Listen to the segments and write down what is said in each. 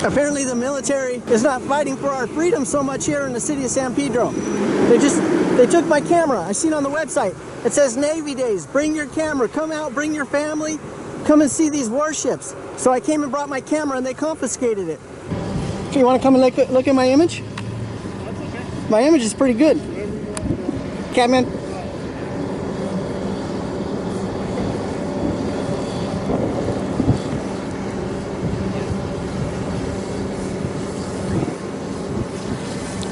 Apparently the military is not fighting for our freedom so much here in the city of San Pedro. They took my camera. I seen on the website. It says Navy Days. Bring your camera. Come out, bring your family. Come and see these warships. So I came and brought my camera and they confiscated it. Okay, you want to come and look at my image? That's okay. My image is pretty good. Catman.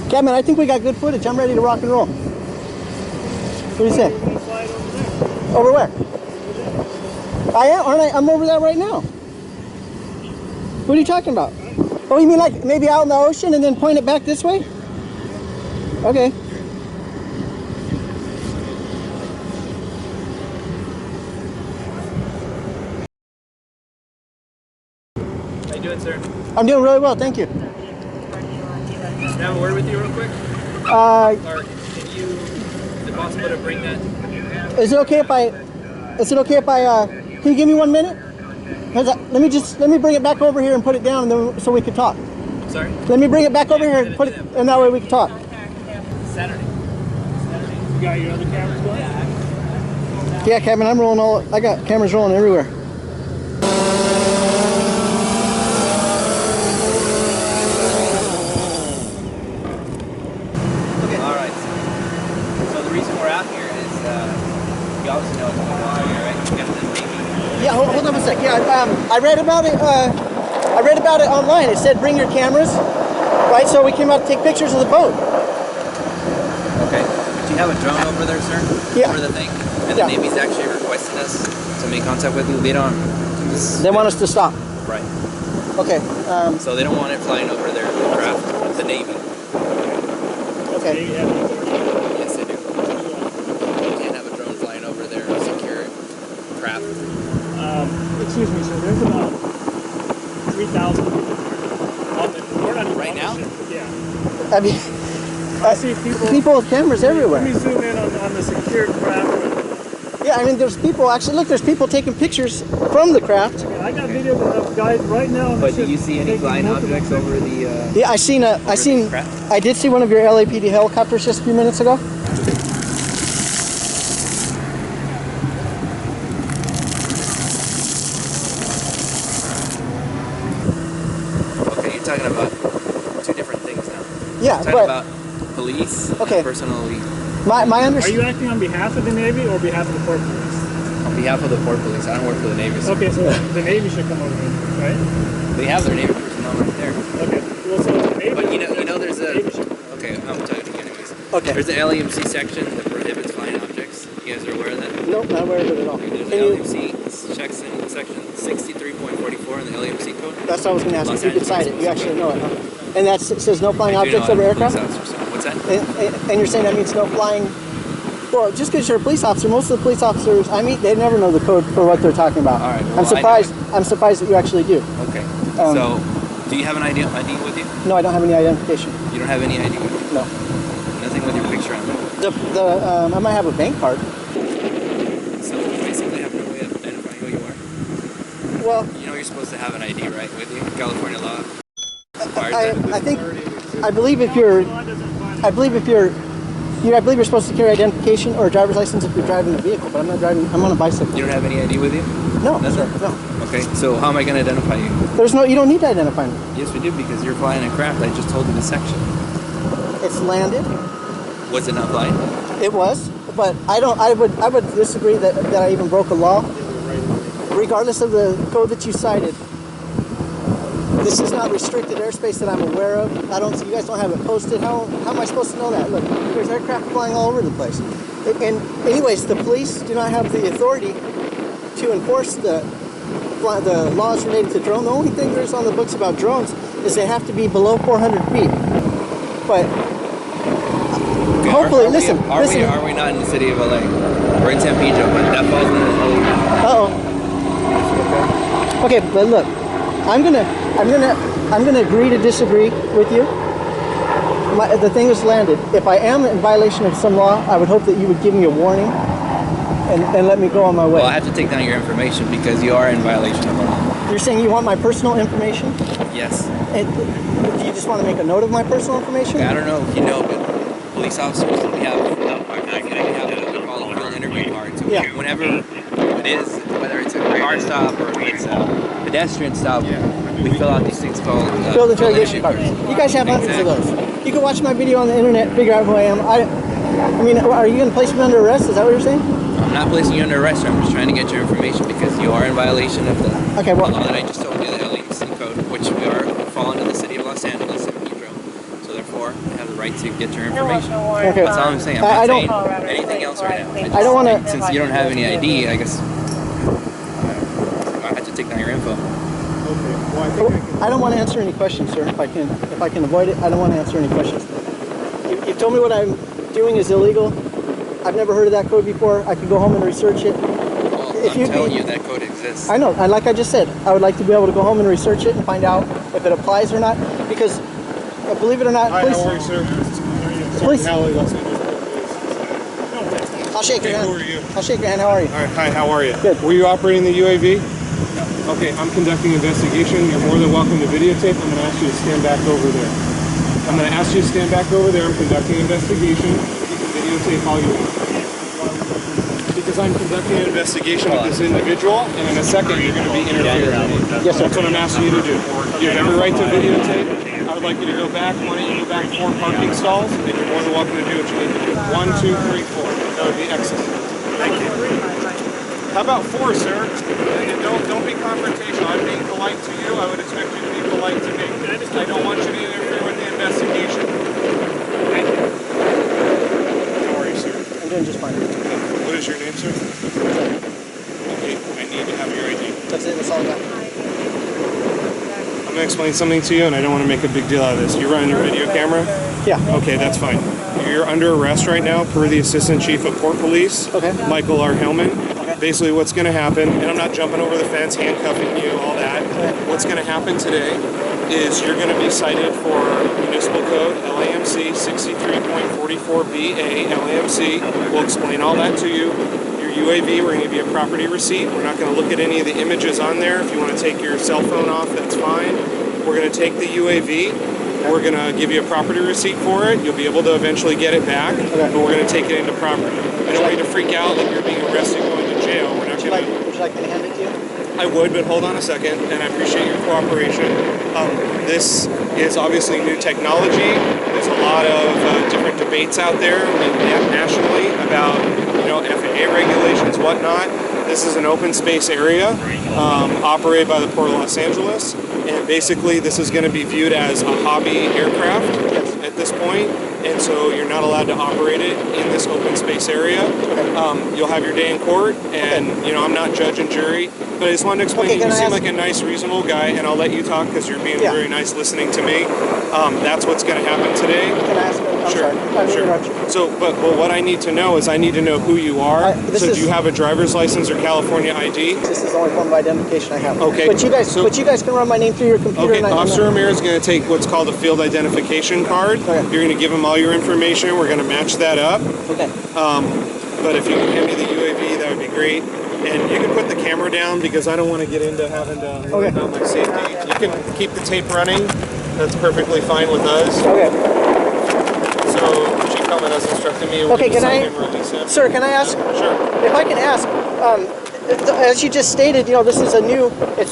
Catman, I think we got good footage. I'm ready to rock and roll. What do you say? Over where? I am, aren't I? I'm over there right now. What are you talking about? Oh, you mean like maybe out in the ocean and then point it back this way? Okay. How you doing, sir? I'm doing really well, thank you. Can I have a word with you real quick? Or can you, is it possible to bring that? Is it okay if I, can you give me 1 minute? Let me bring it back over here and put it down and then, so we can talk. Sorry? Let me bring it back over here and put it, and that way we can talk. Saturday. You got your other cameras going? Yeah, Kevin, I'm rolling I got cameras rolling everywhere. Alright. So the reason we're out here is, you obviously know what's going on here, right? You got the Navy. Yeah, hold on a sec. Yeah, I read about it online. It said bring your cameras, right? So we came out to take pictures of the boat. Okay. Do you have a drone over there, sir? Yeah. Over the thing? And the Navy's actually requesting us to make contact with you. They don't... They want us to stop. Right. Okay. So they don't want it flying over their craft, the Navy. Okay. Yes, they do. You can't have a drone flying over their secure craft. Excuse me, sir. There's about 3,000 people here. We're not Right now? Yeah. I mean, I see people with cameras everywhere. Let me zoom in on the secured craft. Yeah, I mean, there's people, actually, look, there's people taking pictures from the craft. I got video of guys right now. But do you see any flying objects over the... Yeah, I did see one of your LAPD helicopters just a few minutes ago. Okay, you're talking about two different things now. Yeah, you're talking about police and personally... My Are you acting on behalf of the Navy or behalf of the Port Police? On behalf of the Port Police. I don't work for the Navy. So. Okay, so the Navy should come over here, right? They have their Navy personnel right there. Okay. Well, so the Navy... But you know there's a... Okay, I'm telling you anyways. Okay. There's an LAMC section that prohibits flying objects. You guys are aware of that? Nope, not aware of it at all. Okay, there's an LAMC section 63.44 in the LAMC code. That's what I was going to ask. If you could cite it. You actually know it, huh? And it says no flying objects over aircraft? What's that? And you're saying that means no flying... Well, just because you're a police officer, most of the police officers I meet, they never know the code for what they're talking about. All right. Well, I'm surprised that you actually do. Okay. So, do you have an ID with you? No, I don't have any identification. You don't have any ID with you? No. Nothing with your picture on it? I might have a bank card. So, you basically have no way of identifying who you are? Well... You know you're supposed to have an ID, right, with you? California law. I believe you're supposed to carry identification or a driver's license if you're driving a vehicle, but I'm not driving. I'm on a bicycle. You don't have any ID with you? No. Nothing? No. Okay, so how am I going to identify you? You don't need to identify me. Yes, we do, because you're flying a craft. I just told you the section. It's landed. Was it not flying? It was, but I would disagree that I even broke a law. Regardless of the code that you cited, this is not restricted airspace that I'm aware of. You guys don't have it posted. How am I supposed to know that? Look, there's aircraft flying all over the place. And anyways, the police do not have the authority to enforce the laws related to drone. The only thing there's on the books about drones is they have to be below 400 feet. But okay, hopefully, listen. Are we not in the city of LA? We're in San Pedro, but that falls under LA. Uh-oh. Okay, but look, I'm gonna agree to disagree with you. The thing is landed. If I am in violation of some law, I would hope that you would give me a warning and let me go on my way. Well, I have to take down your information because you are in violation of the law. You're saying you want my personal information? Yes. And do you just want to make a note of my personal information? I don't know if you know, but police officers, we have what we call a field interview card. So whenever it is, whether it's a car stop or if it's a pedestrian stop, we fill out these things called field interrogation cards. You guys have hundreds of those. You can watch my video on the internet, figure out who I am. I mean, are you going to place me under arrest? Is that what you're saying? I'm not placing you under arrest. I'm just trying to get your information because you are in violation of the law that I just told you, the LAMC code, which we fall under the city of Los Angeles and Pedro. So therefore, I have the right to get your information. Okay. That's all I'm saying. I'm not saying anything else right now. I don't want to. Since you don't have any ID, I guess I have to take down your info. I don't want to answer any questions, sir. If I can avoid it, I don't want to answer any questions. You told me what I'm doing is illegal. I've never heard of that code before. I could go home and research it. Well, I'm telling you that code exists. I know, and like I just said, I would like to be able to go home and research it and find out if it applies or not. Because, believe it or not, Hi, how are you, sir? Police. Los Angeles. I'll shake your hand. Who are you? I'll shake your hand. How are you? All right, hi, how are you? Good. Were you operating the UAV? No. Okay, I'm conducting an investigation. You're more than welcome to videotape. I'm going to ask you to stand back over there. I'm going to ask you to stand back over there. I'm conducting an investigation. You can videotape all you want. Because I'm conducting an investigation with this individual, and in a second you're going to be interfering. Yes, sir. That's what I'm asking you to do. You have every right to videotape. I would like you to go back. Why don't you go back 4 parking stalls, and you're more than welcome to do what you need to do. 1, 2, 3, 4. That would be excellent. Thank you. How about 4, sir? And don't be confrontational. I'm being polite to you. I would expect you to be polite to me. I don't want you to interfere with the investigation. Thank you. How are you, sir? I'm doing just fine. What is your name, sir? Okay, I need to have your ID. That's it. That's all I got. I'm going to explain something to you, and I don't want to make a big deal out of this. You're running your video camera? Yeah. Okay, that's fine. You're under arrest right now per the Assistant Chief of Port Police, Michael R. Hillman. Basically what's going to happen, and I'm not jumping over the fence, handcuffing you, all that. What's going to happen today is you're going to be cited for municipal code LAMC 63.44BA LAMC. We'll explain all that to you. Your UAV, we're going to give you a property receipt. We're not going to look at any of the images on there. If you want to take your cell phone off, that's fine. We're going to take the UAV. We're going to give you a property receipt for it. You'll be able to eventually get it back, but we're going to take it into property. I don't want you to freak out that you're being arrested going to jail. We're not going to... Would you like me to hand it to you? I would, but hold on a second, and I appreciate your cooperation. This is obviously new technology. There's a lot of different debates out there nationally about, FAA regulations, whatnot. This is an open space area operated by the Port of Los Angeles, and basically this is going to be viewed as a hobby aircraft at this point, and so you're not allowed to operate it in this open space area. You'll have your day in court, and I'm not judge and jury, but I just wanted to explain you seem like a nice, reasonable guy, and I'll let you talk because you're being very nice listening to me. That's what's going to happen today. Can I ask? I'm sorry. Sure. So, but what I need to know is I need to know who you are. So do you have a driver's license or California ID? This is the only form of identification I have. Okay. But you guys can run my name through your computer. Okay. Officer Amir is going to take what's called a field identification card. Okay. You're going to give him all your information. We're going to match that up. Okay. But if you can hand me the UAV, that would be great. And you can put the camera down because I don't want to get into having to worry about my safety. You can keep the tape running. That's perfectly fine with us. Okay. So Chief Hellman has instructed me. Okay, sir, can I ask? Sure. If I can ask, as you just stated, this is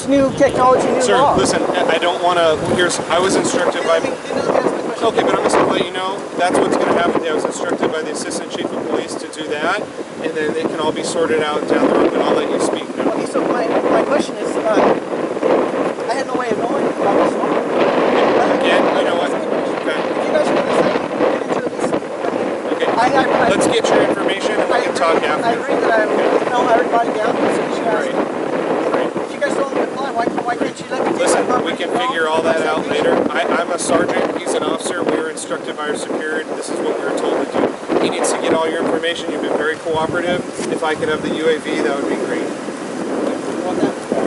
new technology, new Sir, law. listen, I don't want to. I was instructed by. Okay, but I'm just going to let you know that's what's going to happen. I was instructed by the Assistant Chief of Police to do that, and then they can all be sorted out down the road. But I'll let you speak now. Okay, so my question is, I had no way of knowing about this law. Again, you know what? If you guys are going to get into this. Okay. Let's get your information and we can talk after. I agree that everybody down as soon as you ask. If you guys don't reply, why can't you let me do Listen, we can figure all that out later. I'm a sergeant, he's an officer, we were instructed by our superior, this is what we were told to do. He needs to get all your information, you've been very cooperative. If I could have the UAV, that would be great.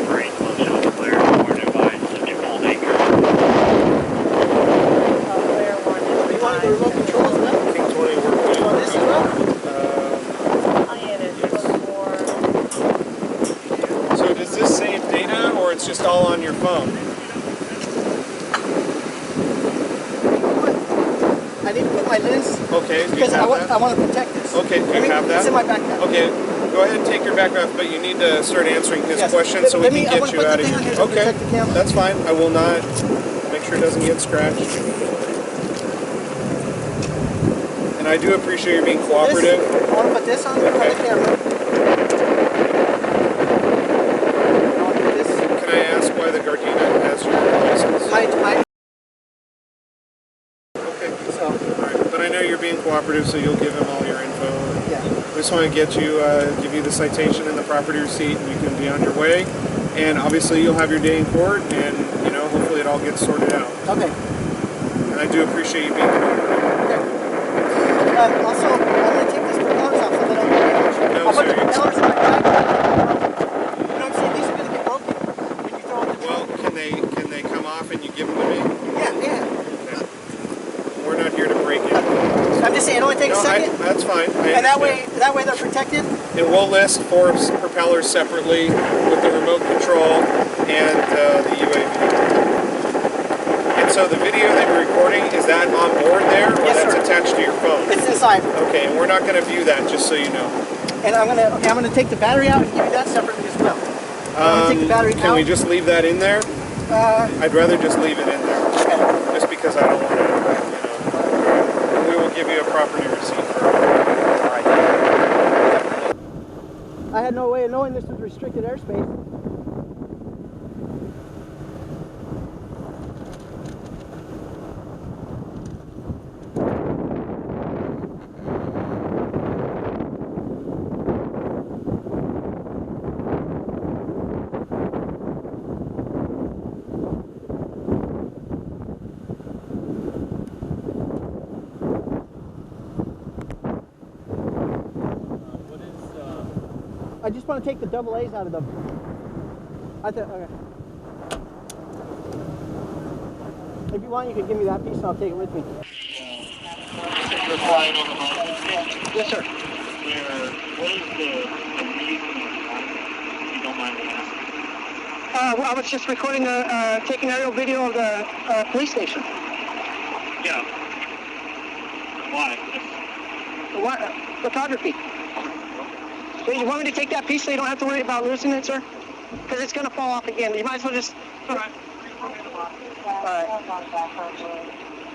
Great, clear, more device, get full anchor. You want the remote control as well? King 20, we're good. You want this as well? So does this save data or it's just all on your phone? my lens. Okay, do you Because have I that? want to protect this. Okay, do you have that? It's in my backpack. Okay, go ahead and take your backpack off, but you need to start answering his Yes. questions so we can I get want to you put out the of thing on here. here to Okay, protect the camera. that's fine. I will not. Make sure it doesn't get scratched. And I do appreciate you being cooperative. I want to put this on the camera. Can I ask why the Gardena has your license? Okay. So. All right. But I know you're being cooperative, so you'll give him all your info. Yeah. We just want to get you, give you the citation and the property receipt, and you can be on your way. And obviously, you'll have your day in court, and you know, hopefully, it all gets sorted out. Okay. And I do appreciate you being cooperative. Okay. Also, I'm going to take these propellers off so they don't get damaged. No, I'll put the sir. propellers in my bag. You know what I'm saying? These are going to get broken when you throw in the Well, trunk. can they come off and you give them to me? Yeah. Okay. We're not here to break it. I'm just saying, it only takes a second. That's fine. And that way they're protected. And we'll list 4 propellers separately with the remote control and the UAV. And so the video that you're recording, is that on board there, or Yes, that's sir. attached to your phone? It's inside. Okay, and we're not going to view that, just so you know. And I'm gonna take the battery out and give you that separately as well. I'm gonna take the battery Can out. we just leave that in there? I'd rather just leave it in there, Okay. just because I don't want to, we will give you a property receipt for it. I had no way of knowing this was restricted airspace. I just want to take the double A's out of them. Okay. If you want, you can give me that piece and I'll take it with me. You're flying on the home. Yes, sir. What is the reason, if you don't mind me asking? I was just recording, taking aerial video of the police station. Yeah. Why? What? Photography. You want me to take that piece so you don't have to worry about losing it, sir? Because it's going to fall off again. You might as well just... All right.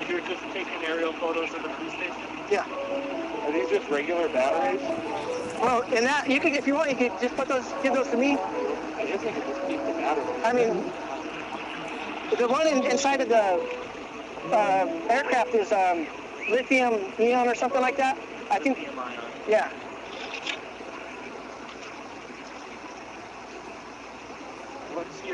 You're just taking aerial photos of the police station? Yeah. Are these just regular batteries? Well, and that, you could, if you want, you could just put those, give those to me. I guess I could just keep the batteries. I mean, the one inside of the aircraft is lithium neon or something like that. I think, yeah. What's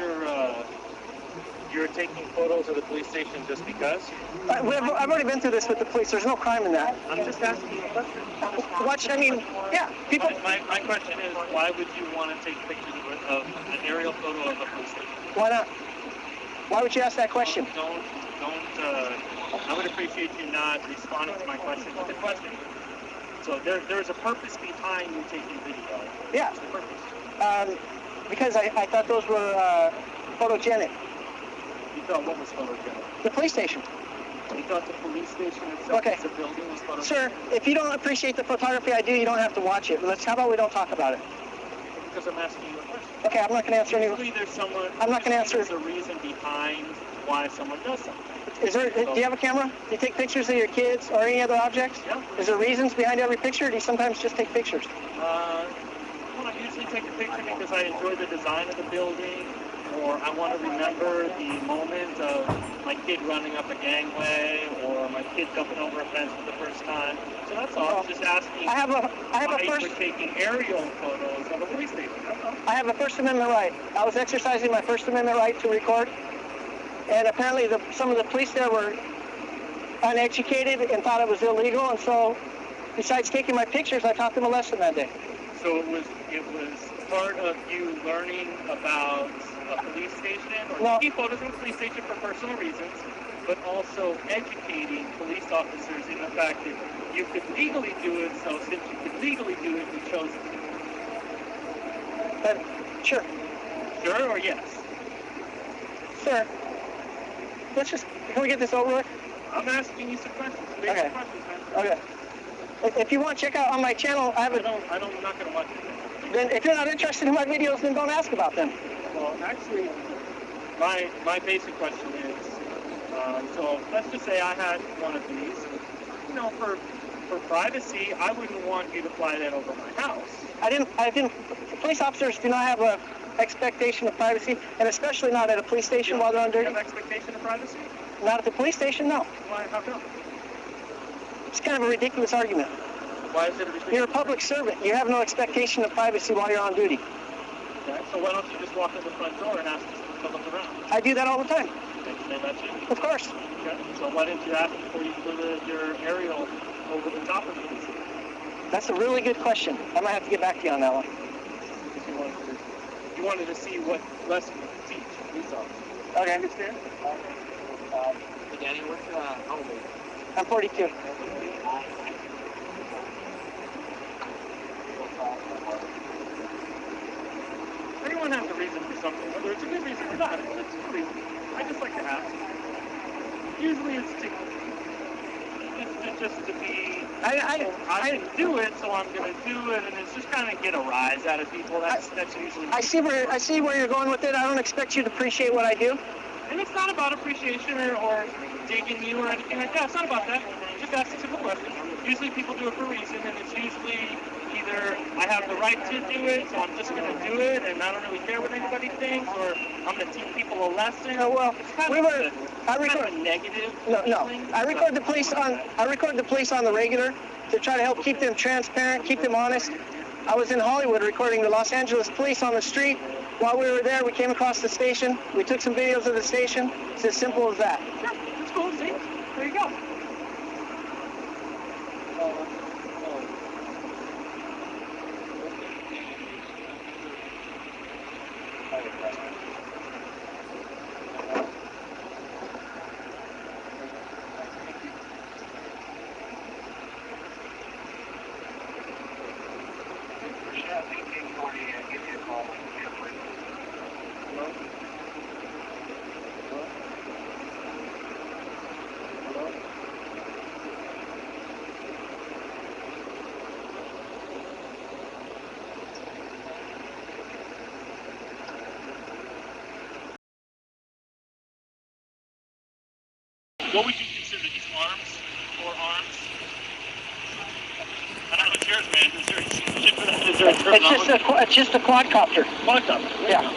you're taking photos of the police station just because? I've already been through this with the police. There's no crime in that. I'm just asking you a question. I mean, yeah, people... My question is, why would you want to take pictures of an aerial photo of a police station? Why not? Why would you ask that question? I would appreciate you not responding to my question with a question. So there's a purpose behind you taking video. Yeah. What's the purpose? Because I thought those were photogenic. You thought what was photogenic? The police station. You thought the police station itself as a building was photogenic? Sir, if you don't appreciate the photography I do, you don't have to watch it. How about we don't talk about it? Because I'm asking you a question. Okay, I'm not going to answer any... I'm not going to answer... There's a reason behind why someone does something. Do you have a camera? Do you take pictures of your kids or any other objects? Yeah. Is there reasons behind every picture, or do you sometimes just take pictures? Well, I usually take a picture because I enjoy the design of the building, or I want to remember the moment of my kid running up a gangway, or my kid jumping over a fence for the first time. So that's all. I'm just asking why you're taking aerial photos of a police station. That's all. I have a First Amendment right. I was exercising my First Amendment right to record, and apparently some of the police there were uneducated and thought it was illegal, and so besides taking my pictures, I taught them a lesson that day. So it was part of you learning about a police station, or taking photos of a police station for personal reasons, but also educating police officers in the fact that you could legally do it, so since you could legally do it, you chose it. Sure. Sure or yes? Sir, can we get this over with? I'm asking you some questions. Basic Okay. questions, man. Okay. If you want to check out on my channel, I have a... I'm not going to watch it. Then if you're not interested in my videos, then don't ask about them. Well, actually, my basic question is, so let's just say I had one of these. You know, for privacy, I wouldn't want you to fly that over my house. I didn't. Police officers do not have a expectation of privacy, and especially not at a police station while they're on duty. You have expectation of privacy? Not at the police station, no. Why? How come? It's kind of a ridiculous argument. Why is it a ridiculous? You're a public servant. You have no expectation of privacy while you're on duty. Okay, so why don't you just walk in the front door and ask us to look around? I do that all the time. Okay, they let you? Of course. Okay, so why didn't you ask before you flew your aerial over the top of it? That's a really good question. I might have to get back to you on that one. You wanted to see what lesson you could teach police officers. Okay. Understand? Danny, what's how old? I'm 42. Everyone has a reason for something, whether it's a good reason or not. It's a reason. I just like to ask. Usually it's just to be. I can do it, so I'm going to do it, and it's just kind of get a rise out of people. That's usually. I see where you're going with it. I don't expect you to appreciate what I do. And it's not about appreciation or digging you or anything like that. It's not about that. Just ask a simple question. Usually people do it for a reason, and it's usually either I have the right to do it, so I'm just going to do it, and I don't really care what anybody thinks, or I'm going to teach people a lesson. Oh, well, I record a negative. No. I record the police on the regular to try to help keep them transparent, keep them honest. I was in Hollywood recording the Los Angeles police on the street. While we were there, we came across the station. We took some videos of the station. It's as simple as that. Sure, that's cool. See, there you go. What would you consider these arms or arms? I don't know what's yours, man. Is there a terminology? It's just a quadcopter. Quadcopter. Yeah.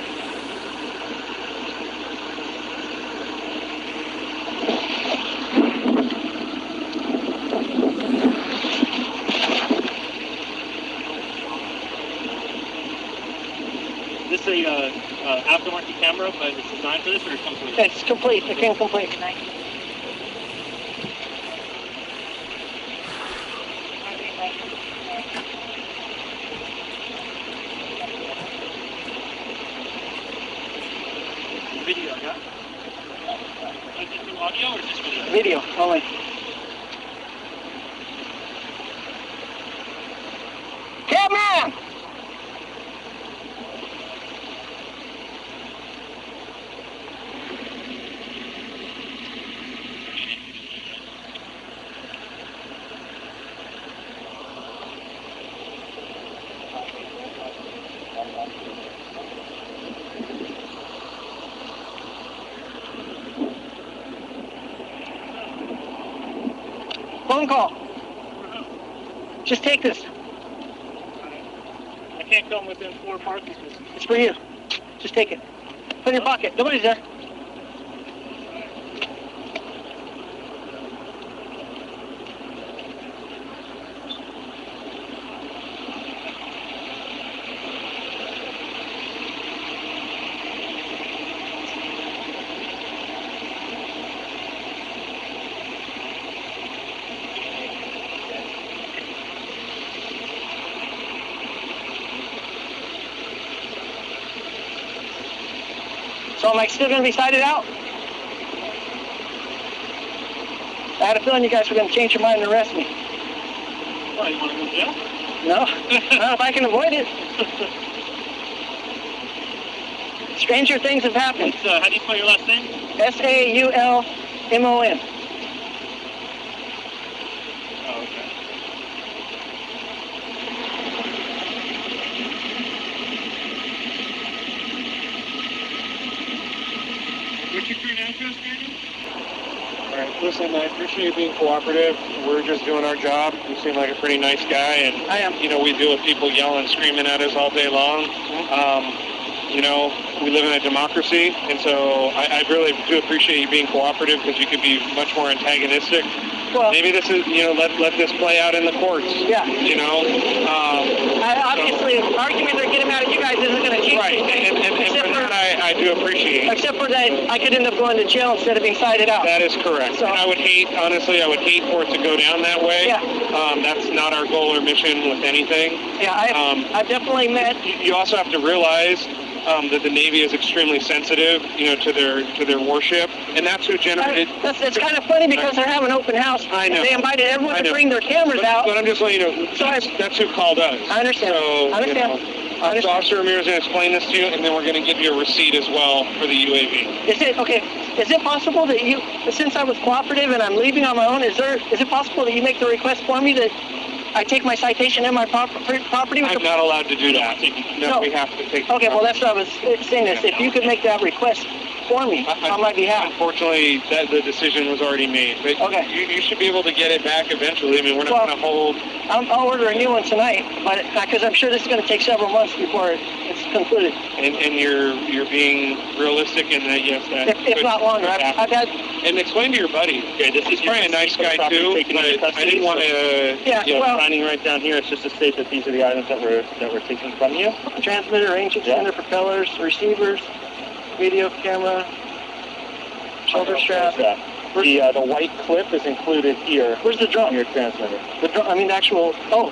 Is this a aftermarket camera, but it's designed for this, or it comes with it? It's complete. It came complete. Video, yeah? Is this audio or is this video? Video only. Catman! Phone call. Just take this. I can't come within 4 parking spaces. It's for you. Just take it. Put it in your pocket. Nobody's there. So am I still going to be cited out? I had a feeling you guys were going to change your mind and arrest me. Why, you want to go to jail? No? Well, if I can avoid it. Stranger things have happened. How do you spell your last name? Saulmon. All right, listen, I appreciate you being cooperative. We're just doing our job. You seem like a pretty nice guy, and I am. you know, we deal with people yelling, screaming at us all day long. You know, we live in a democracy, and so I really do appreciate you being cooperative, because you could be much more antagonistic. Well, maybe this is, you know, let this play out in the courts. Yeah. You know. Obviously, the argument they're getting mad at you guys isn't going to change Right, anything. and for that I do appreciate. Except for that, I could end up going to jail instead of being cited out. That is correct. So, and I would hate, honestly, I would hate for it to go down that way. Yeah. That's not our goal or mission with anything. Yeah, I've definitely met. You also have to realize that the Navy is extremely sensitive, you know, to their warship, and that's who generated. It's kind of funny because they're having an open house. I know. They invited everyone to bring their cameras out. But I'm just letting you know, that's who called us. I understand. So, I understand. You know, so Officer Ramirez is going to explain this to you, and then we're going to give you a receipt as well for the UAV. Is it possible that you, since I was cooperative and I'm leaving on my own, is it possible that you make the request for me that I take my citation and my property? I'm not allowed to do that. No, we have to take. Okay, well that's what I was saying. Is if you could make that request for me on my behalf. Unfortunately, the decision was already made. But okay. You should be able to get it back eventually. I mean, we're not going to hold. I'll order a new one tonight, but because I'm sure this is going to take several months before it's concluded. And you're being realistic in that, yes, that if not longer. I've had. And explain to your buddy. Okay, this is probably a nice guy too, but I didn't want to. Yeah, well, signing right down here. It's just to state that these are the items that we're taking from you. Transmitter, range extender, propellers, receivers, video camera, shoulder strap. The white clip is included here. Where's the drum? Your transmitter. The drum. I mean, the actual. Oh,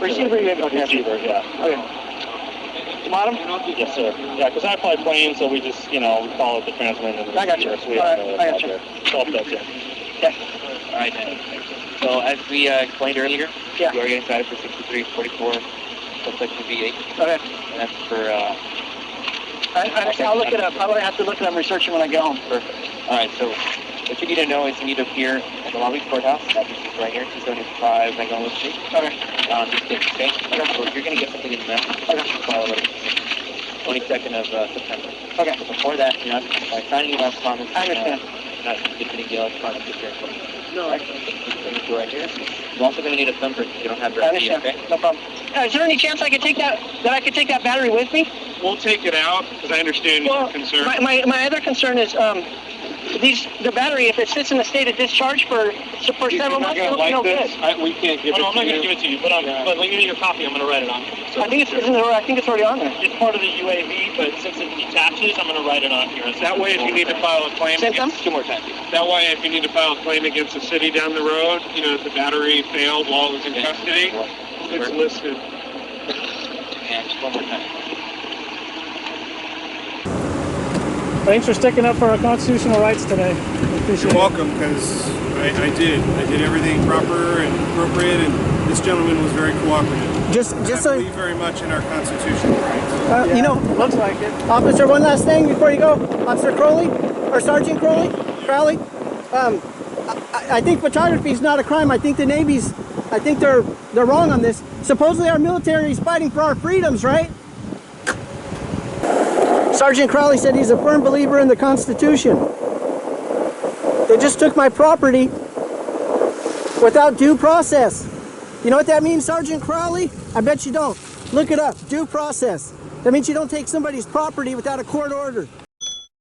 receiver. Receiver. Yeah. Okay. Bottom. Yes, sir. Yeah, because I fly planes, so we just, you know, we call it the transmitter and the receiver. I got you. So we All have right, I got you. All that's it. Yeah. All right, then. So as we explained earlier, yeah. you are getting cited for 6344 subsection V8. Okay. And that's for. I'll look it up. I'll have to look it up and research it when I get home. Perfect. All right, so what you need to know is you need to appear at the Long Beach Courthouse. That is right here, 275 Magnolia Street. Okay. Okay. So you're going to get something in the mail. Okay. 22nd of September. Okay. So before that, you're not by signing your last promise. I understand. You're not getting the electronic picture. No. Right? Right here. You're also going to need a thumbprint if you don't have your ID, okay? No problem. Is there any chance I could take that that battery with me? We'll take it out because I understand your concern. My other concern is the battery, if it sits in a state of discharge for several months, it'll be no good. We can't give it to you. I'm not going to give it to you, but when you need your copy, I'm going to write it on. So I think it's already on there. it's part of the UAV, but since it detaches, I'm going to write it on here. That way, if you need to file a claim, Two more times. That way, if you need to file a claim against the city down the road, you know, if the battery failed while it was in custody, it's listed. And just one more time. Thanks for sticking up for our constitutional rights today. We appreciate You're welcome, because I did everything proper and appropriate, and this gentleman was very cooperative. Just I so believe very much in our constitutional rights. you know, looks like it. Officer, one last thing before you go. Officer Crowley, or Sergeant Crowley, I think photography is not a crime. I think the Navy's, they're wrong on this. Supposedly our military is fighting for our freedoms, right? Sergeant Crowley said he's a firm believer in the Constitution. They just took my property without due process. You know what that means, Sergeant Crowley? I bet you don't. Look it up. Due process. That means you don't take somebody's property without a court order.